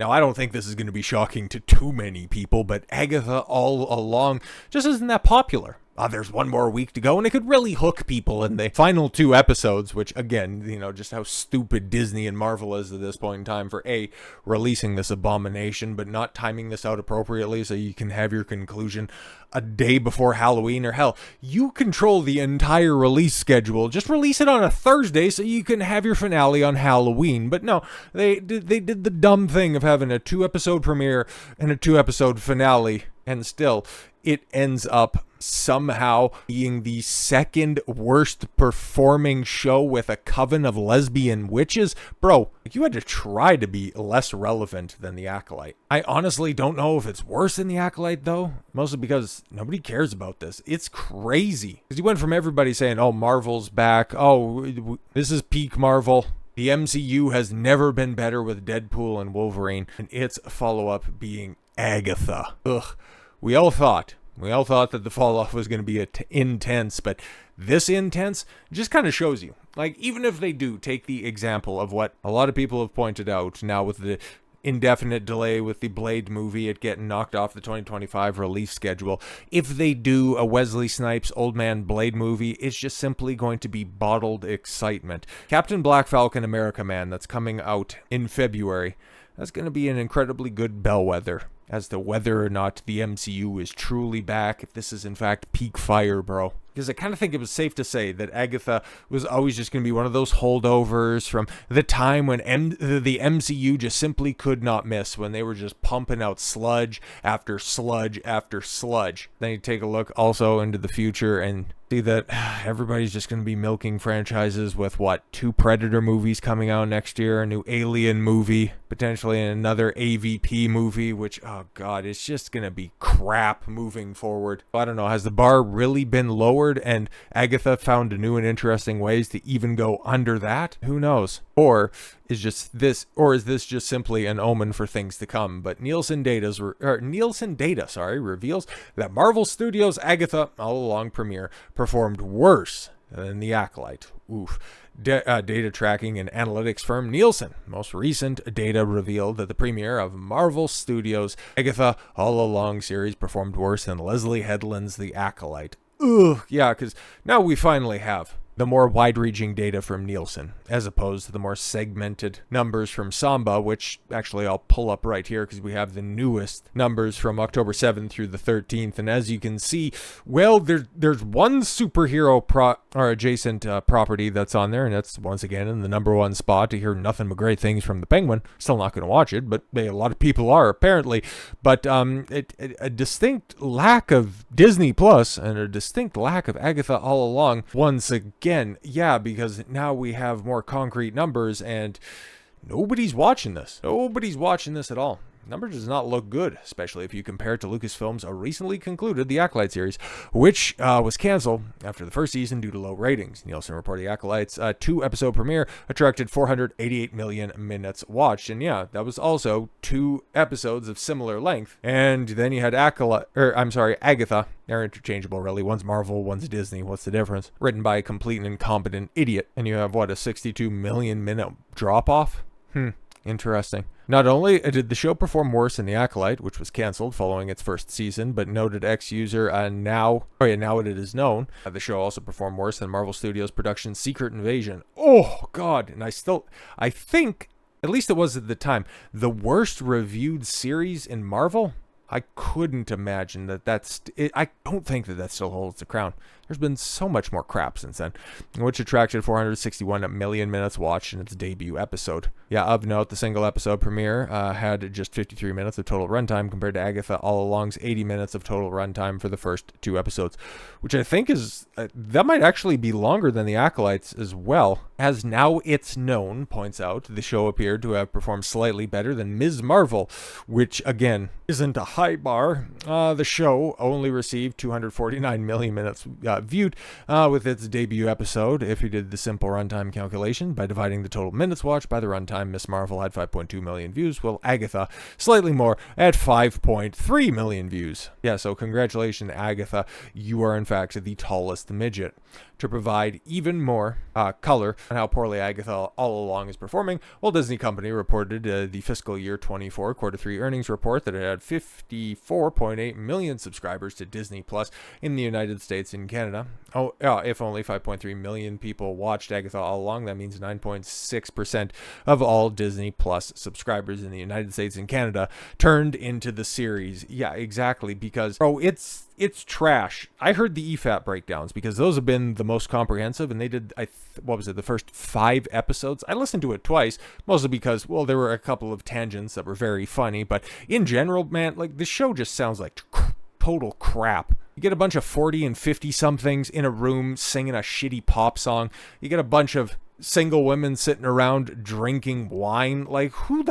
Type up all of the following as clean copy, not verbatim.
Now, I don't think this is going to be shocking to too many people, but Agatha All Along just isn't that popular. There's one more week to go, and it could really hook people in the final 2 episodes, which, again, just how stupid Disney and Marvel is at this point in time for, A, releasing this abomination, but not timing this out appropriately so you can have your conclusion a day before Halloween, or hell, you control the entire release schedule. Just release it on a Thursday so you can have your finale on Halloween. But no, they did the dumb thing of having a 2-episode premiere and a 2-episode finale, and still, it ends up somehow being the second worst performing show with a coven of lesbian witches. Bro, you had to try to be less relevant than The Acolyte. I honestly don't know if it's worse than The Acolyte, though, mostly because nobody cares about this. It's crazy. Because you went from everybody saying, oh, Marvel's back, oh, this is peak Marvel, the MCU has never been better with Deadpool and Wolverine, and its follow-up being Agatha. Ugh. We all thought that the fall off was going to be intense, but this intense just kind of shows you. Like, even if they do take the example of what a lot of people have pointed out now with the indefinite delay with the Blade movie, it getting knocked off the 2025 release schedule, if they do a Wesley Snipes Old Man Blade movie, it's just simply going to be bottled excitement. Captain Black Falcon America Man, that's coming out in February, that's going to be an incredibly good bellwether as to whether or not the MCU is truly back, if this is in fact peak fire, bro. Because I kind of think it was safe to say that Agatha was always just going to be one of those holdovers from the time when the MCU just simply could not miss, when they were just pumping out sludge after sludge after sludge. Then you take a look also into the future and see that everybody's just going to be milking franchises with, 2 Predator movies coming out next year, a new Alien movie, potentially another AVP movie, which, oh god, it's just going to be crap moving forward. I don't know, has the bar really been lowered and Agatha found new and interesting ways to even go under that? Who knows? Or is this just simply an omen for things to come? But Nielsen data reveals that Marvel Studios' Agatha All Along premiere performed worse than The Acolyte. Oof. Data tracking and analytics firm Nielsen most recent data revealed that the premiere of Marvel Studios' Agatha All Along series performed worse than Leslie Headland's The Acolyte. Ugh, yeah, because now we finally have the more wide-reaching data from Nielsen, as opposed to the more segmented numbers from Samba, which actually I'll pull up right here because we have the newest numbers from October 7th through the 13th. And as you can see, well, there's one superhero adjacent property that's on there, and that's once again in the #1 spot. To hear nothing but great things from the Penguin. Still not going to watch it, but a lot of people are apparently. But a distinct lack of Disney Plus and a distinct lack of Agatha All Along once again. Yeah, because now we have more concrete numbers and nobody's watching this. Nobody's watching this at all. Number does not look good, especially if you compare it to Lucasfilm's recently concluded The Acolyte series, which was canceled after the first season due to low ratings. Nielsen reported The Acolyte's 2-episode premiere attracted 488 million minutes watched, and yeah, that was also 2 episodes of similar length. And then you had Agatha. They're interchangeable, really. One's Marvel, one's Disney. What's the difference? Written by a complete and incompetent idiot, and you have a 62 million minute drop off. Interesting. Not only did the show perform worse than The Acolyte, which was canceled following its first season, but noted ex-user now it is known, the show also performed worse than Marvel Studios' production Secret Invasion. Oh, God. And I think, at least it was at the time, the worst reviewed series in Marvel. I couldn't imagine I don't think that still holds the crown. There's been so much more crap since then, which attracted 461 million minutes watched in its debut episode. Yeah, of note, the single episode premiere had just 53 minutes of total runtime compared to Agatha All Along's 80 minutes of total runtime for the first 2 episodes, which I think is, that might actually be longer than The Acolytes as well. As Now It's Known points out, the show appeared to have performed slightly better than Ms. Marvel, which again isn't a high bar. The show only received 249 million minutes viewed with its debut episode. If you did the simple runtime calculation by dividing the total minutes watched by the runtime, Miss Marvel had 5.2 million views, while Agatha slightly more at 5.3 million views. Yeah, so congratulations, Agatha. You are in fact the tallest midget. To provide even more color on how poorly Agatha All Along is performing, Walt Disney Company reported the fiscal year 24 quarter 3 earnings report that it had 54.8 million subscribers to Disney Plus in the United States and Canada. If only 5.3 million people watched Agatha All Along, that means 9.6% of all Disney Plus subscribers in the United States and Canada turned into the series. Yeah, exactly, because it's trash. I heard the EFAT breakdowns because those have been the most comprehensive, and they did, the first 5 episodes. I listened to it twice, mostly because, well, there were a couple of tangents that were very funny, but in general, man, like, the show just sounds like total crap. You get a bunch of 40 and 50 somethings in a room singing a shitty pop song. You get a bunch of single women sitting around drinking wine. Like, who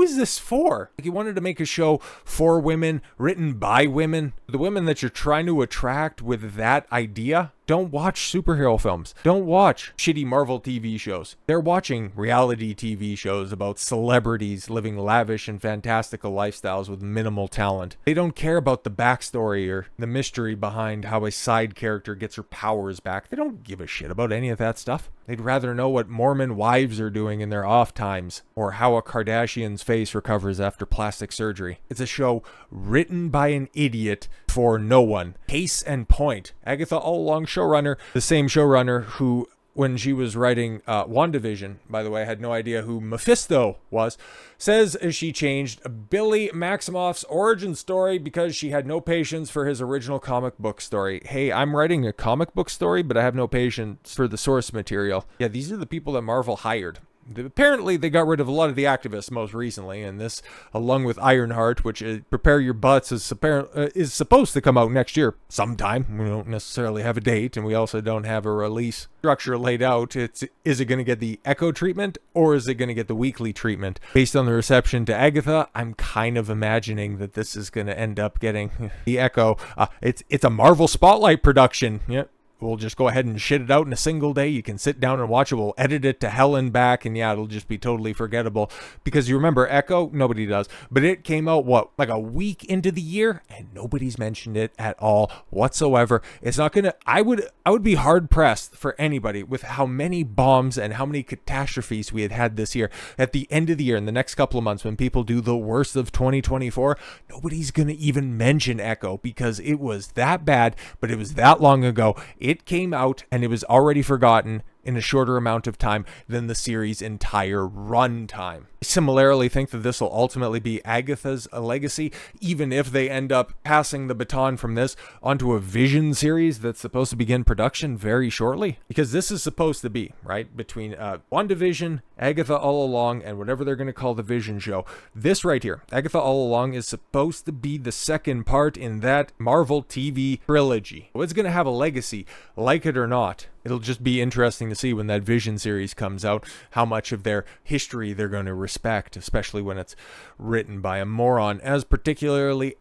is this for? Like, you wanted to make a show for women, written by women. The women that you're trying to attract with that idea don't watch superhero films. Don't watch shitty Marvel TV shows. They're watching reality TV shows about celebrities living lavish and fantastical lifestyles with minimal talent. They don't care about the backstory or the mystery behind how a side character gets her powers back. They don't give a shit about any of that stuff. They'd rather know what Mormon wives are doing in their off times, or how a Kardashian's face recovers after plastic surgery. It's a show written by an idiot for no one. Case in point, Agatha All Along showrunner, the same showrunner who, when she was writing WandaVision, by the way, had no idea who Mephisto was, says she changed Billy Maximoff's origin story because she had no patience for his original comic book story. Hey, I'm writing a comic book story, but I have no patience for the source material. Yeah, these are the people that Marvel hired. Apparently, they got rid of a lot of the activists most recently, and this, along with Ironheart, which Prepare Your Butts is supposed to come out next year sometime. We don't necessarily have a date, and we also don't have a release structure laid out. Is it going to get the Echo treatment, or is it going to get the weekly treatment? Based on the reception to Agatha, I'm kind of imagining that this is going to end up getting the Echo. It's a Marvel Spotlight production. Yeah. We'll just go ahead and shit it out in a single day. You can sit down and watch it. We'll edit it to hell and back, and yeah, it'll just be totally forgettable. Because you remember Echo? Nobody does. But it came out, like a week into the year, and nobody's mentioned it at all whatsoever. It's not gonna... I would be hard-pressed for anybody with how many bombs and how many catastrophes we had this year. At the end of the year, in the next couple of months, when people do the worst of 2024, nobody's gonna even mention Echo, because it was that bad, but it was that long ago. It came out and it was already forgotten in a shorter amount of time than the series' entire runtime. I similarly think that this will ultimately be Agatha's legacy, even if they end up passing the baton from this onto a Vision series that's supposed to begin production very shortly. Because this is supposed to be, right, between WandaVision, Agatha All Along, and whatever they're going to call the Vision show. This right here, Agatha All Along, is supposed to be the second part in that Marvel TV trilogy. So it's going to have a legacy, like it or not. It'll just be interesting to see when that Vision series comes out, how much of their history they're going to respect, especially when it's written by a moron, as practically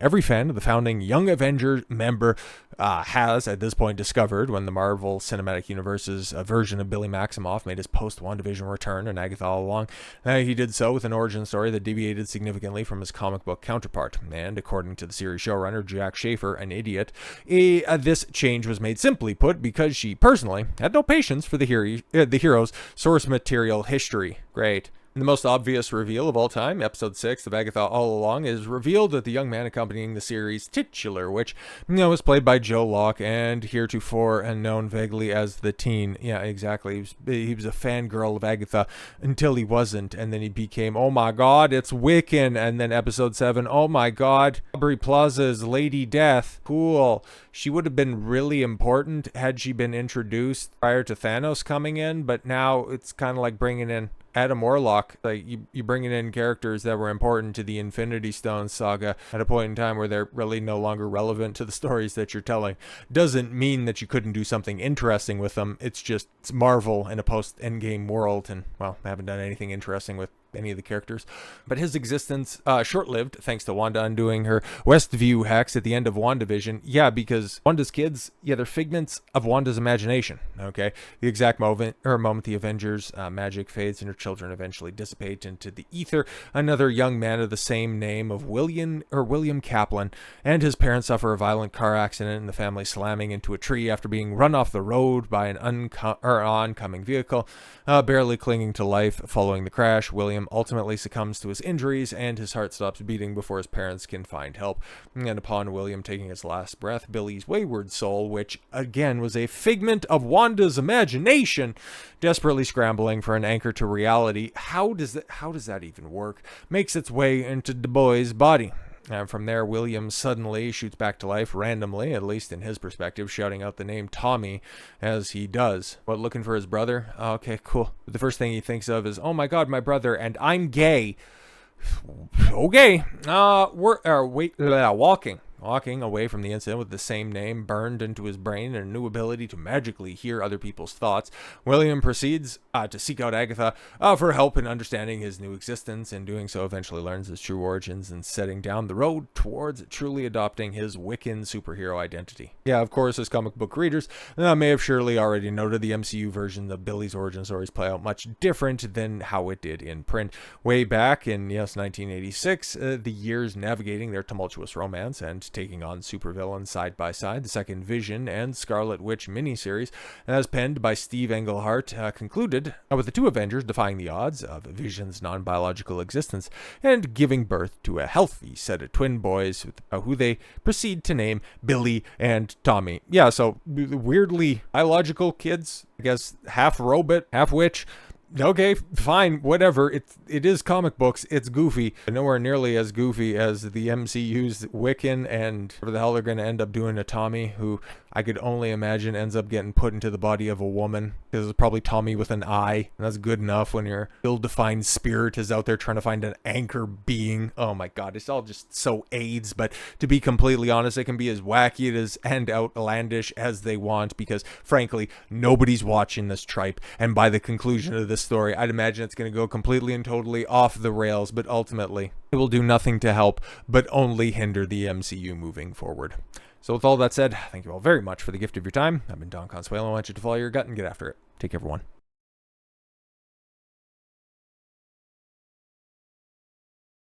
every fan of the founding Young Avengers member has at this point discovered when the Marvel Cinematic Universe's version of Billy Maximoff made his post-WandaVision return in Agatha All Along. He did so with an origin story that deviated significantly from his comic book counterpart, and according to the series showrunner Jac Schaffer, an idiot, this change was made, simply put, because she personally had no patience for the hero's source material history. Great. The most obvious reveal of all time, episode 6 of Agatha All Along, is revealed that the young man accompanying the series' titular witch, was played by Joe Locke, and heretofore and known vaguely as the Teen. Yeah, exactly. He was a fangirl of Agatha until he wasn't, and then he became, oh my god, it's Wiccan, and then episode 7, oh my god, Aubrey Plaza's Lady Death. Cool. She would have been really important had she been introduced prior to Thanos coming in, but now it's kind of like bringing in Adam Warlock. Like, you bringing in characters that were important to the Infinity Stones saga at a point in time where they're really no longer relevant to the stories that you're telling. Doesn't mean that you couldn't do something interesting with them. It's Marvel in a post-Endgame world, and, well, I haven't done anything interesting with any of the characters. But his existence, short-lived, thanks to Wanda undoing her Westview hex at the end of WandaVision. Yeah, because Wanda's kids, yeah, they're figments of Wanda's imagination, okay? The exact moment the Avengers' magic fades and her children eventually dissipate into the ether, another young man of the same name of William Kaplan and his parents suffer a violent car accident and the family slamming into a tree after being run off the road by an oncoming vehicle. Barely clinging to life following the crash, William ultimately succumbs to his injuries and his heart stops beating before his parents can find help. And upon William taking his last breath, Billy's wayward soul, which again was a figment of Wanda's imagination, desperately scrambling for an anchor to reality, how does that even work, makes its way into the boy's body. And from there, William suddenly shoots back to life randomly, at least in his perspective, shouting out the name Tommy as he does. What, looking for his brother? Okay, cool. But the first thing he thinks of is, oh my god, my brother, and I'm gay. Okay. Walking away from the incident with the same name burned into his brain and a new ability to magically hear other people's thoughts, William proceeds to seek out Agatha for help in understanding his new existence, and doing so eventually learns his true origins and setting down the road towards truly adopting his Wiccan superhero identity. Yeah, of course, as comic book readers may have surely already noted, the MCU version of Billy's origin stories play out much different than how it did in print. Way back in, 1986, the years navigating their tumultuous romance and taking on supervillains side by side, the second Vision and Scarlet Witch miniseries, as penned by Steve Englehart, concluded with the two Avengers defying the odds of Vision's non-biological existence and giving birth to a healthy set of twin boys who they proceed to name Billy and Tommy. Yeah, so weirdly biological kids, I guess, half robot, half witch. Okay, fine, whatever. It is comic books. It's goofy, but nowhere nearly as goofy as the MCU's Wiccan, and whatever the hell they're going to end up doing to Tommy, who I could only imagine ends up getting put into the body of a woman, because it's probably Tommy with an eye, and that's good enough when your ill-defined spirit is out there trying to find an anchor being. Oh my god, it's all just so AIDS, but to be completely honest, it can be as wacky and outlandish as they want, because frankly, nobody's watching this tripe, and by the conclusion of this story, I'd imagine it's going to go completely and totally off the rails, but ultimately, it will do nothing to help, but only hinder the MCU moving forward. So with all that said, thank you all very much for the gift of your time. I've been Don Consuelo. I want you to follow your gut and get after it. Take care, everyone.